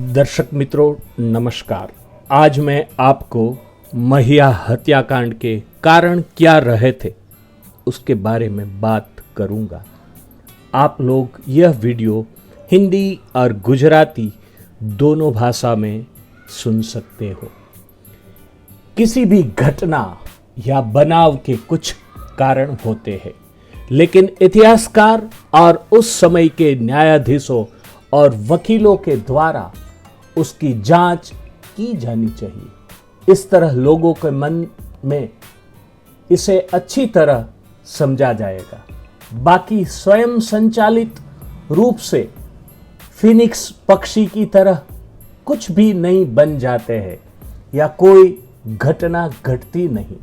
दर्शक मित्रों नमस्कार। आज मैं आपको महिया हत्याकांड के कारण क्या रहे थे उसके बारे में बात करूंगा। आप लोग यह वीडियो हिंदी और गुजराती दोनों भाषा में सुन सकते हो। किसी भी घटना या बनाव के कुछ कारण होते हैं, लेकिन इतिहासकार और उस समय के न्यायाधीशों और वकीलों के द्वारा उसकी जांच की जानी चाहिए। इस तरह लोगों के मन में इसे अच्छी तरह समझा जाएगा। बाकी स्वयं संचालित रूप से फिनिक्स पक्षी की तरह कुछ भी नहीं बन जाते हैं या कोई घटना घटती नहीं।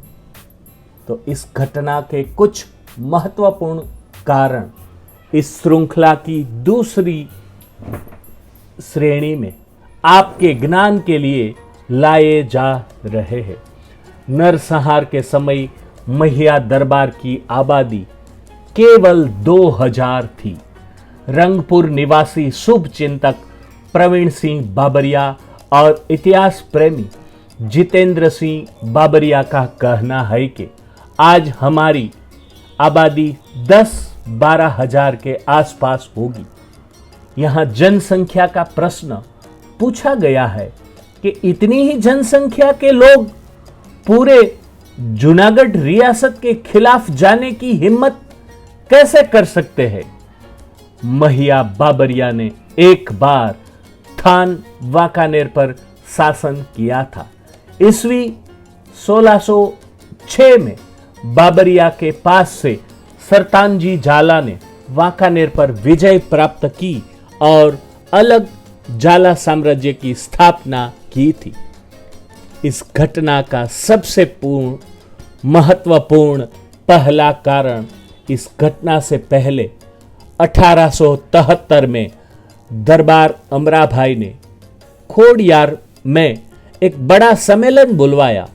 तो इस घटना के कुछ महत्वपूर्ण कारण इस श्रृंखला की दूसरी श्रेणी में आपके ज्ञान के लिए लाए जा रहे हैं। नरसंहार के समय महिया दरबार की आबादी केवल 2000 थी। रंगपुर निवासी शुभ चिंतक प्रवीण सिंह बाबरिया और इतिहास प्रेमी जितेंद्र सिंह बाबरिया का कहना है कि आज हमारी आबादी 10-12 हजार के आसपास होगी। यहाँ जनसंख्या का प्रश्न पूछा गया है कि इतनी ही जनसंख्या के लोग पूरे जूनागढ़ रियासत के खिलाफ जाने की हिम्मत कैसे कर सकते हैं। महिया बाबरिया ने एक बार थान वाकानेर पर शासन किया था। ईस्वी 1606 में बाबरिया के पास से सरतानजी झाला ने वाकानेर पर विजय प्राप्त की और अलग झाला साम्राज्य की स्थापना की थी। इस घटना का सबसे महत्वपूर्ण पहला कारण इस घटना से पहले 1873 में दरबार अमराभाई ने खोड़ियार में एक बड़ा सम्मेलन बुलवाया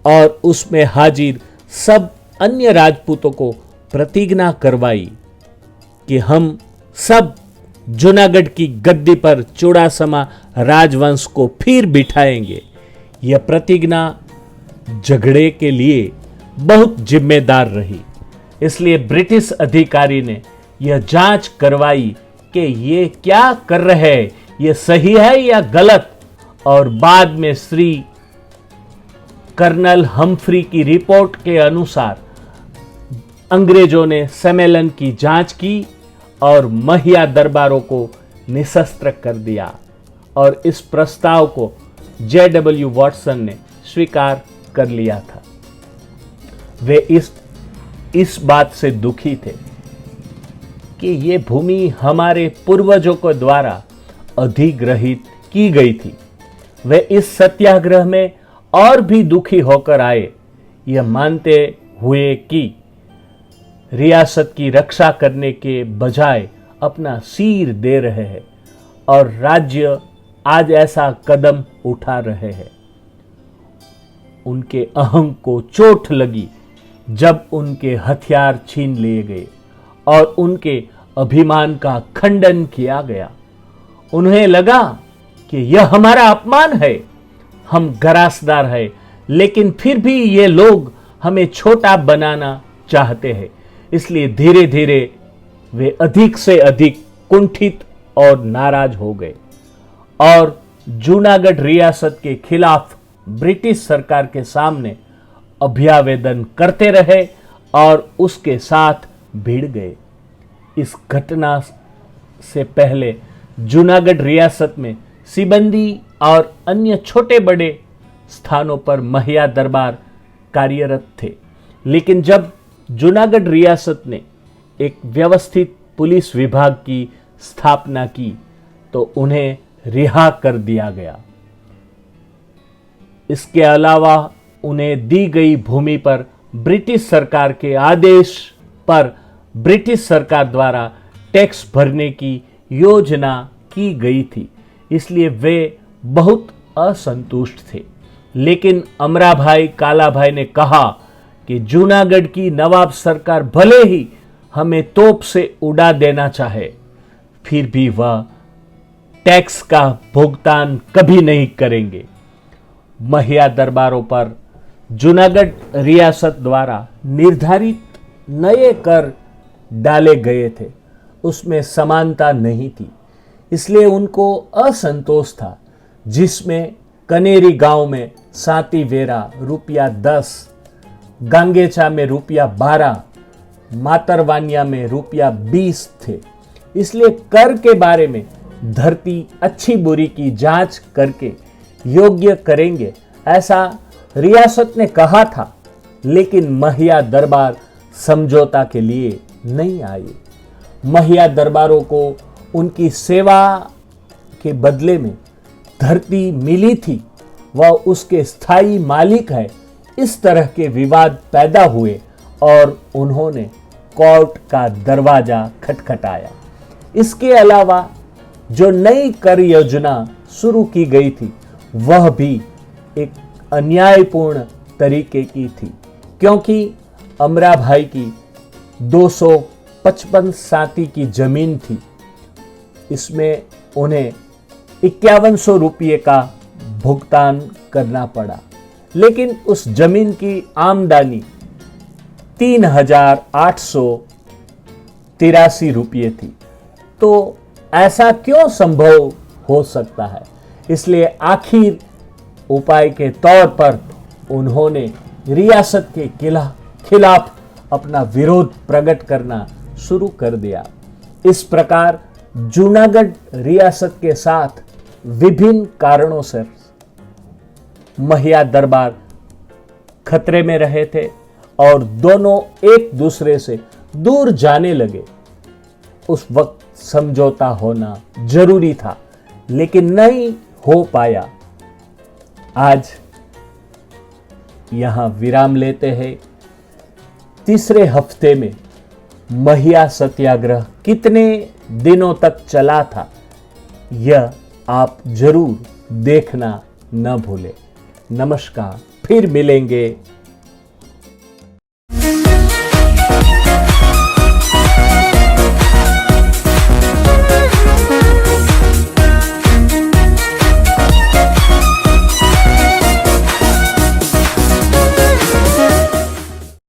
और उसमें हाजिर सब अन्य राजपूतों को प्रतिज्ञा करवाई कि हम सब जूनागढ़ की गद्दी पर चुड़ासमा राजवंश को फिर बिठाएंगे। यह प्रतिज्ञा झगड़े के लिए बहुत जिम्मेदार रही। इसलिए ब्रिटिश अधिकारी ने यह जांच करवाई कि ये क्या कर रहे हैं, ये सही है या गलत। और बाद में श्री कर्नल हम्फ्री की रिपोर्ट के अनुसार अंग्रेजों ने सम्मेलन की जांच की और महिया दरबारों को निशस्त्र कर दिया और इस प्रस्ताव को J.W. वॉटसन ने स्वीकार कर लिया था। वे इस बात से दुखी थे कि ये भूमि हमारे पूर्वजों के द्वारा अधिग्रहित की गई थी। वे इस सत्याग्रह में और भी दुखी होकर आए, यह मानते हुए कि रियासत की रक्षा करने के बजाय अपना सिर दे रहे हैं और राज्य आज ऐसा कदम उठा रहे हैं। उनके अहं को चोट लगी जब उनके हथियार छीन लिए गए और उनके अभिमान का खंडन किया गया। उन्हें लगा कि यह हमारा अपमान है, हम गरासदार हैं, लेकिन फिर भी ये लोग हमें छोटा बनाना चाहते हैं। इसलिए धीरे धीरे वे अधिक से अधिक कुंठित और नाराज हो गए और जूनागढ़ रियासत के खिलाफ ब्रिटिश सरकार के सामने अभ्यावेदन करते रहे और उसके साथ भिड़ गए। इस घटना से पहले जूनागढ़ रियासत में सिबंदी और अन्य छोटे बड़े स्थानों पर महिया दरबार कार्यरत थे, लेकिन जब जूनागढ़ रियासत ने एक व्यवस्थित पुलिस विभाग की स्थापना की तो उन्हें रिहा कर दिया गया। इसके अलावा उन्हें दी गई भूमि पर ब्रिटिश सरकार के आदेश पर ब्रिटिश सरकार द्वारा टैक्स भरने की योजना की गई थी। इसलिए वे बहुत असंतुष्ट थे। लेकिन अमराभाई कालाभाई ने कहा कि जूनागढ़ की नवाब सरकार भले ही हमें तोप से उड़ा देना चाहे, फिर भी वह टैक्स का भुगतान कभी नहीं करेंगे। महिया दरबारों पर जूनागढ़ रियासत द्वारा निर्धारित नए कर डाले गए थे, उसमें समानता नहीं थी, इसलिए उनको असंतोष था, जिसमें कनेरी गांव में साती वेरा ₹10, गांगेचा में ₹12, मातरवानिया में ₹20 थे। इसलिए कर के बारे में धरती अच्छी बुरी की जांच करके योग्य करेंगे, ऐसा रियासत ने कहा था। लेकिन महिया दरबार समझौता के लिए नहीं आए। महिया दरबारों को उनकी सेवा के बदले में धरती मिली थी, वह उसके स्थायी मालिक है। इस तरह के विवाद पैदा हुए और उन्होंने कोर्ट का दरवाजा खटखटाया। इसके अलावा जो नई कर योजना शुरू की गई थी, वह भी एक अन्यायपूर्ण तरीके की थी, क्योंकि अमरा भाई की 255 साती की जमीन थी। इसमें उन्हें 5100 रुपये का भुगतान करना पड़ा, लेकिन उस जमीन की आमदनी 3883 रुपये थी। तो ऐसा क्यों संभव हो सकता है? इसलिए आखिर उपाय के तौर पर उन्होंने रियासत के खिलाफ अपना विरोध प्रकट करना शुरू कर दिया। इस प्रकार जूनागढ़ रियासत के साथ विभिन्न कारणों से महिया दरबार खतरे में रहे थे और दोनों एक दूसरे से दूर जाने लगे। उस वक्त समझौता होना जरूरी था, लेकिन नहीं हो पाया। आज यहां विराम लेते हैं। तीसरे हफ्ते में महिया सत्याग्रह कितने दिनों तक चला था, यह आप जरूर देखना न भूलें। नमस्कार, फिर मिलेंगे।